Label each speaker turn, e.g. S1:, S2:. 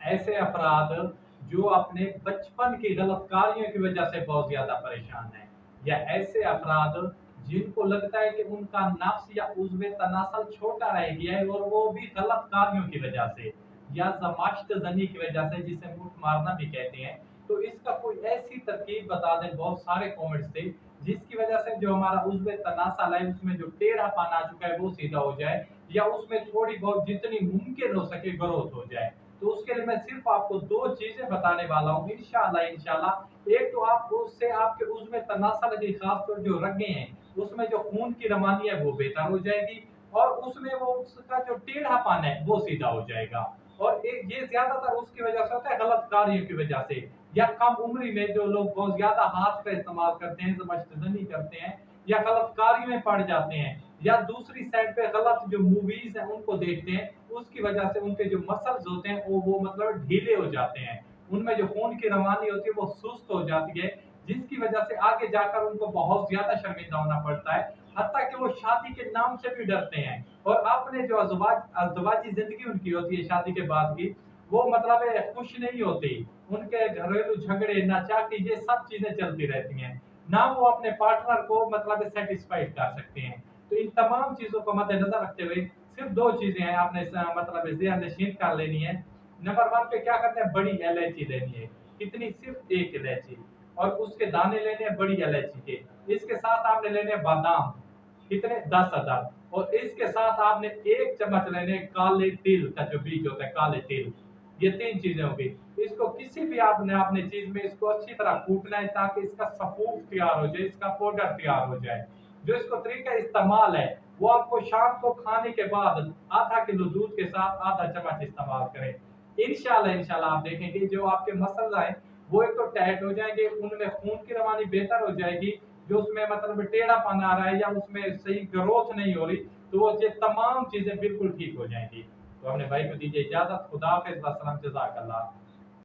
S1: ऐसे अफराद जो अपने बचपन की गलत कारियों की वजह से बहुत ज्यादा परेशान हैं, या ऐसे अफराद जिनको लगता है कि उनका नफ्स या उज़्व तनासल छोटा रह गया है, और वो भी गलत कारियों की वजह से या जमाश्त जनी की वजह से, जिसे मुठ मारना भी कहते हैं। तो इसका कोई ऐसी तरकीब बता दें, बहुत सारे कमेंट्स थे, जिसकी वजह से जो हमारा उज़्व तनासल है उसमें जो टेढ़ापन आ चुका है वो सीधा हो जाए, या उसमें थोड़ी बहुत जितनी मुमकिन हो सके ग्रोथ हो जाए। तो उसके लिए मैं सिर्फ आपको दो चीजें बताने वाला हूँ, इंशाल्लाह इंशाल्लाह। एक तो आप उससे आपके उसमें तनासल की खासतौर जो रगे हैं उसमें जो खून की रवानी है वो बेहतर हो जाएगी, और उसमें वो उसका जो टेढ़ापन है वो सीधा हो जाएगा। और ये ज्यादातर उसकी वजह से होता है, गलत कार्यों की वजह से, या कम उम्र में जो लोग बहुत ज्यादा हाथ का इस्तेमाल करते हैं, जबरदस्ती करते हैं, या गलत कार्यों में पड़ जाते हैं, या दूसरी साइड पे गलत जो मूवीज हैं उनको देखते हैं, उसकी वजह से उनके जो मसल्स होते हैं वो मतलब ढीले हो जाते हैं, उनमें जो खून की रवानी होती है वो सुस्त हो जाती है, जिसकी वजह से आगे जाकर उनको बहुत ज्यादा शर्मिंदा होना पड़ता है, हत्ता कि वो शादी के नाम से भी डरते हैं। और अपने जो अजवाजी जिंदगी उनकी होती है शादी के बाद की, वो मतलब खुश नहीं होती, उनके घरेलू झगड़े नाचाकी ये सब चीजें चलती रहती हैं, ना वो अपने पार्टनर को मतलब सेटिस्फाइड कर सकते हैं। तो इन तमाम चीजों को मद्देनजर रखते हुए सिर्फ दो चीजें हैं आपने मतलब ज़हन नशीन कर लेनी है। नंबर वन पे क्या करते हैं, बड़ी इलायची लेनी है, कितनी, सिर्फ एक इलायची, और उसके दाने लेने हैं बड़ी इलायची के। इसके साथ आपने लेने हैं बादाम, कितने, 10 अदद। और इसके साथ आपने 1 चम्मच लेने काले तिल का जो बीज होता है, काले तिल। ये तीन चीजें होगी। इसको किसी भी आपने आपने चीज में इसको अच्छी तरह कूटना है ताकि इसका सफूफ तैयार हो जाए, इसका पाउडर तैयार हो जाए। जो इसको तरीका इस्तेमाल है वो आपको शाम को खाने के बाद ½ किलो दूध के साथ आधा चम्मच इस्तेमाल करें। इंशाल्लाह इंशाल्लाह आप देखेंगे जो आपके मसल्स आए वो एक तो टाइट हो जाएंगे, उनमें खून की रवानी बेहतर हो जाएगी, जो उसमें मतलब टेढ़ापन आ रहा है या उसमें सही ग्रोथ नहीं हो रही, तो वो ये तमाम चीजें बिल्कुल ठीक हो जाएंगी। तो हमने भाई को दीजिए इजाजत, खुदा हाफिज, वस्सलाम, जज़ाकल्लाह।